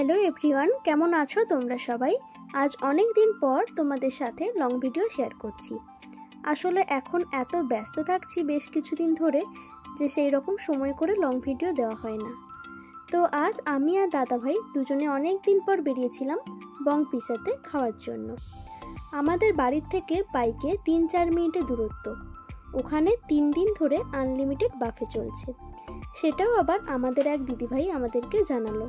Hello everyone, কেমন আছো তোমরা সবাই? আজ অনেক দিন পর তোমাদের সাথে লং ভিডিও শেয়ার করছি। আসলে এখন এত ব্যস্ত থাকছি বেশ কিছুদিন ধরে যে সেই রকম সময় করে লং ভিডিও দেওয়া হয় না। তো আজ আমি আর দাদাভাই দুজনে অনেক দিন পর বেরিয়েছিলাম বং পিসাতে খাওয়ার জন্য। আমাদের বাড়ির থেকে বাইকে 3-4 মিনিটের দূরত্ব। ওখানে 3 দিন ধরে আনলিমিটেড বাফে চলছে, সেটাও আবার আমাদের এক দিদিভাই আমাদেরকে জানালো।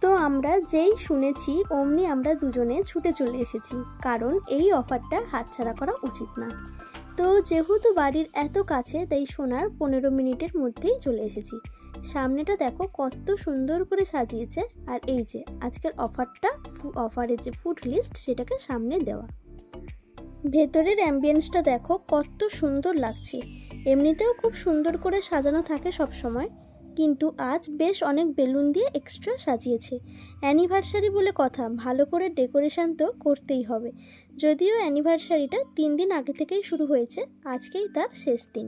তো আমরা যেই শুনেছি অমনি আমরা দুজনে ছুটে চলে এসেছি, কারণ এই অফারটা হাতছাড়া করা উচিত না। তো যেহেতু বাড়ির এত কাছে তাই শোনার 15 মিনিটের মধ্যেই চলে এসেছি। সামনেটা দেখো কত সুন্দর করে সাজিয়েছে, আর এই যে আজকের অফারের যে ফুড লিস্ট সেটাকে সামনে দেওয়া। ভেতরের অ্যাম্বিয়েন্সটা দেখো কত সুন্দর লাগছে। এমনিতেও খুব সুন্দর করে সাজানো থাকে সব সময়, কিন্তু আজ বেশ অনেক বেলুন দিয়ে এক্সট্রা সাজিয়েছে। অ্যানিভার্সারি বলে কথা, ভালো করে ডেকোরেশন তো করতেই হবে। যদিও অ্যানিভার্সারিটা 3 দিন আগে থেকেই শুরু হয়েছে, আজকেই তার শেষ দিন।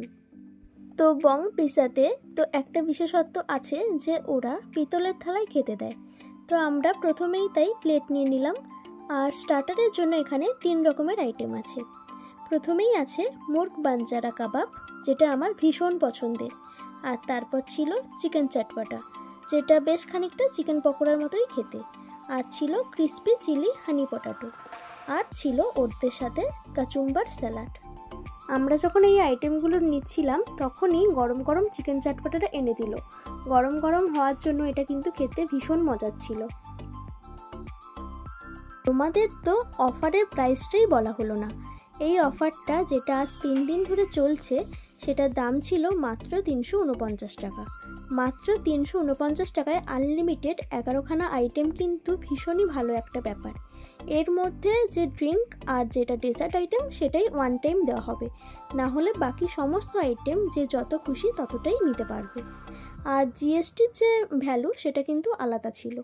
তো বং পিসাতে তো একটা বিশেষত্ব আছে যে ওরা পিতলের থালায় খেতে দেয়। তো আমরা প্রথমেই তাই প্লেট নিয়ে নিলাম। আর স্টার্টারের জন্য এখানে 3 রকমের আইটেম আছে। প্রথমেই আছে মুর্গ বাঞ্জারা কাবাব, যেটা আমার ভীষণ পছন্দের। আর তারপর ছিল চিকেন চটপটা, যেটা বেশ খানিকটা চিকেন পকোড়ার মতোই খেতে। আর ছিল ক্রিস্পি চিলি হানি পটাটো। আর ছিল ওদের সাথে কাচুম্বার স্যালাড। আমরা যখন এই আইটেমগুলো নিচ্ছিলাম তখনই গরম গরম চিকেন চটপটাটা এনে দিল। গরম গরম হওয়ার জন্য এটা কিন্তু খেতে ভীষণ মজার ছিল। তোমাদের তো অফারের প্রাইসটাই বলা হলো না। এই অফারটা যেটা আজ 3 দিন ধরে চলছে সেটার দাম ছিল মাত্র 349 টাকা। মাত্র 349 টাকায় আনলিমিটেড 11খানা আইটেম, কিন্তু ভীষণই ভালো একটা ব্যাপার। এর মধ্যে যে ড্রিঙ্ক আর যেটা ডেজার্ট আইটেম সেটাই ওয়ান টাইম দেওয়া হবে, না হলে বাকি সমস্ত আইটেম যে যত খুশি ততটাই নিতে পারবে। আর জিএসটির যে ভ্যালু সেটা কিন্তু আলাদা ছিল।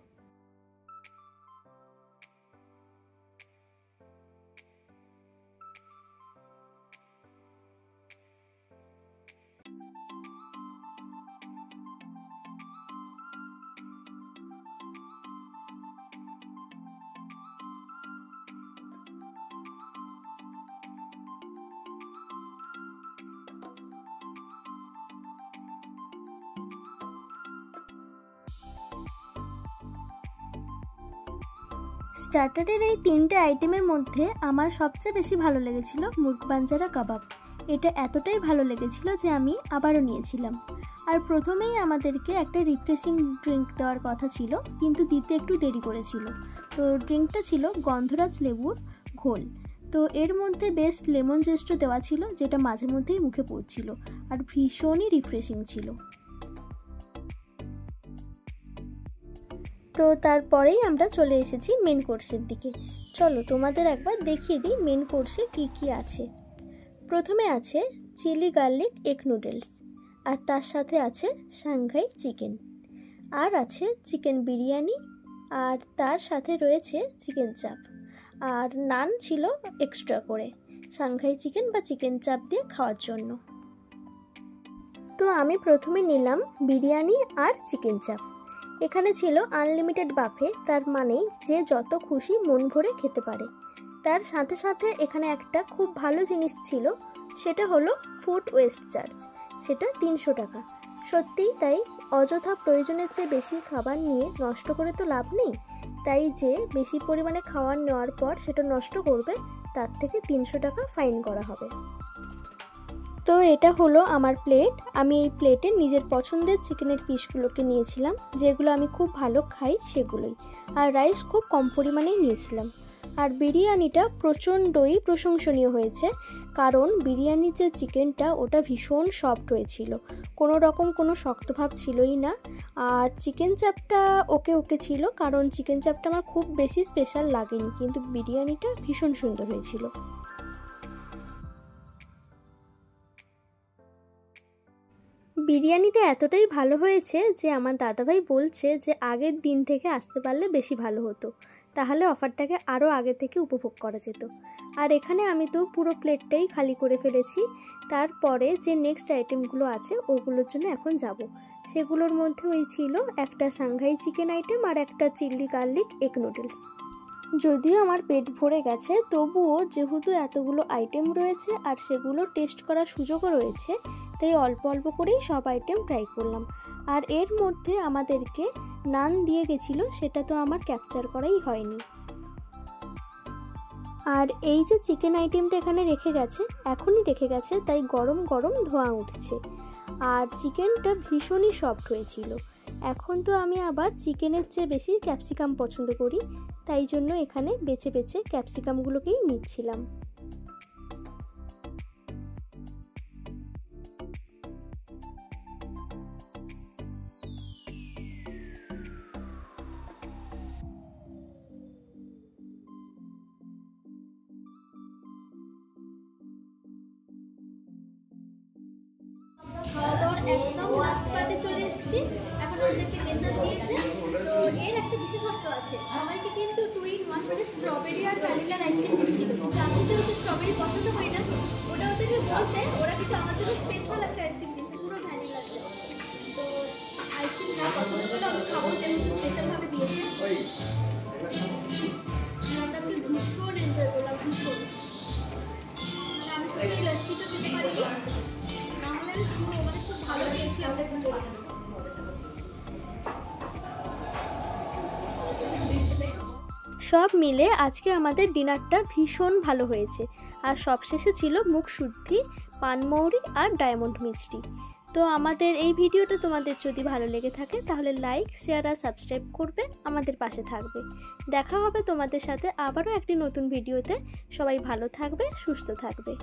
স্টার্টারের এই 3টে আইটেমের মধ্যে আমার সবচেয়ে বেশি ভালো লেগেছিল মুর্গ বাঞ্জারা কাবাব। এটা এতটাই ভালো লেগেছিল যে আমি আবারও নিয়েছিলাম। আর প্রথমেই আমাদেরকে একটা রিফ্রেশিং ড্রিঙ্ক দেওয়ার কথা ছিল, কিন্তু দিতে একটু দেরি করেছিল। তো ড্রিঙ্কটা ছিল গন্ধরাজ লেবুর ঘোল। তো এর মধ্যে বেশ লেমন জেস্টও দেওয়া ছিল, যেটা মাঝে মধ্যেই মুখে পড়ছিল আর ভীষণই রিফ্রেশিং ছিল। তো তারপরেই আমরা চলে এসেছি মেন কোর্সের দিকে। চলো তোমাদের একবার দেখিয়ে দিই মেন কোর্সে কি কি আছে। প্রথমে আছে চিলি গার্লিক এগ নুডলস, আর তার সাথে আছে সাংঘাই চিকেন, আর আছে চিকেন বিরিয়ানি, আর তার সাথে রয়েছে চিকেন চাপ। আর নান ছিল এক্সট্রা করে সাংঘাই চিকেন বা চিকেন চাপ দিয়ে খাওয়ার জন্য। তো আমি প্রথমে নিলাম বিরিয়ানি আর চিকেন চাপ। এখানে ছিল আনলিমিটেড বাফে, তার মানে যে যত খুশি মন ভরে খেতে পারে। তার সাথে সাথে এখানে একটা খুব ভালো জিনিস ছিল, সেটা হলো ফুড ওয়েস্ট চার্জ, সেটা 300 টাকা। সত্যিই তাই, অযথা প্রয়োজনের চেয়ে বেশি খাবার নিয়ে নষ্ট করে তো লাভ নেই। তাই যে বেশি পরিমাণে খাবার নেওয়ার পর সেটা নষ্ট করবে, তার থেকে 300 টাকা ফাইন করা হবে। তো এটা হলো আমার প্লেট। আমি এই প্লেটে নিজের পছন্দের চিকেনের পিসগুলোকে নিয়েছিলাম, যেগুলো আমি খুব ভালো খাই সেগুলোই। আর রাইস খুব কম পরিমাণেই নিয়েছিলাম। আর বিরিয়ানিটা প্রচণ্ডই প্রশংসনীয় হয়েছে, কারণ বিরিয়ানির যে চিকেনটা ওটা ভীষণ সফট হয়েছিল, কোনো রকম কোনো শক্তভাব ছিলই না। আর চিকেন চাপটা ওকে ওকে ছিল, কারণ চিকেন চাপটা আমার খুব বেশি স্পেশাল লাগেনি, কিন্তু বিরিয়ানিটা ভীষণ সুন্দর হয়েছিল। বিরিয়ানিটা এতটাই ভালো হয়েছে যে আমার দাদাভাই বলছে যে আগের দিন থেকে আসতে পারলে বেশি ভালো হতো, তাহলে অফারটাকে আরও আগে থেকে উপভোগ করা যেত। আর এখানে আমি তো পুরো প্লেটটাই খালি করে ফেলেছি। তারপরে যে নেক্সট আইটেমগুলো আছে ওগুলোর জন্য এখন যাব। সেগুলোর মধ্যে ওই ছিল একটা সাংঘাই চিকেন আইটেম আর একটা চিলি গার্লিক এগ নুডলস। যদিও আমার পেট ভরে গেছে, তবুও যেহেতু এতগুলো আইটেম রয়েছে আর সেগুলো টেস্ট করার সুযোগও রয়েছে, তাই অল্প অল্প করেই সব আইটেম ট্রাই করলাম। আর এর মধ্যে আমাদেরকে নান দিয়ে গেছিলো, সেটা তো আমার ক্যাপচার করাই হয়নি। আর এই যে চিকেন আইটেমটা এখানে এখনই রেখে গেছে, তাই গরম গরম ধোঁয়া উঠছে। আর চিকেনটা ভীষণই সফট হয়েছিল। এখন তো আমি আবার চিকেনের চেয়ে বেশি ক্যাপসিকাম পছন্দ করি, তাই জন্য এখানে বেছে বেছে ক্যাপসিকামগুলোকেই নিচ্ছিলাম। খাওয়া দাওয়ার একদম লাস্ট পার্টে চলে এসেছি। এখন আমাদেরকে ডেজার্ট দিয়েছে। তো এর একটা বিশেষত্ব আছে, সবাইকে কিন্তু 2 in 1 করে স্ট্রবেরি আর ভ্যানিলার আইসক্রিম দিচ্ছিল। কিন্তু আমি যেহেতু স্ট্রবেরি পছন্দ করি না, ওটা ওদেরকে বলতে ওরা কিন্তু আমার জন্য স্পেশাল একটা আইসক্রিম দিয়েছে, পুরো ভ্যানিলাতে। তো আইসক্রিম না পছন্দ করলে আমি খাবো, যেহেতু স্পেশালভাবে দিয়েছে। আমরা আজকে ভীষণ এনজয় করলাম, ভীষণ। আমি তো এই লস্যিটা দিতে পারিনি, সব মিলে আজকে আমাদের ডিনারটা ভীষণ ভালো হয়েছে। আর সবশেষে ছিল মুখ শুদ্ধি, পানমৌরি আর ডায়মন্ড মিষ্টি। তো আমাদের এই ভিডিওটা তোমাদের যদি ভালো লেগে থাকে তাহলে লাইক, শেয়ার আর সাবস্ক্রাইব করবে, আমাদের পাশে থাকবে। দেখা হবে তোমাদের সাথে আবারও একটি নতুন ভিডিওতে। সবাই ভালো থাকবে, সুস্থ থাকবে।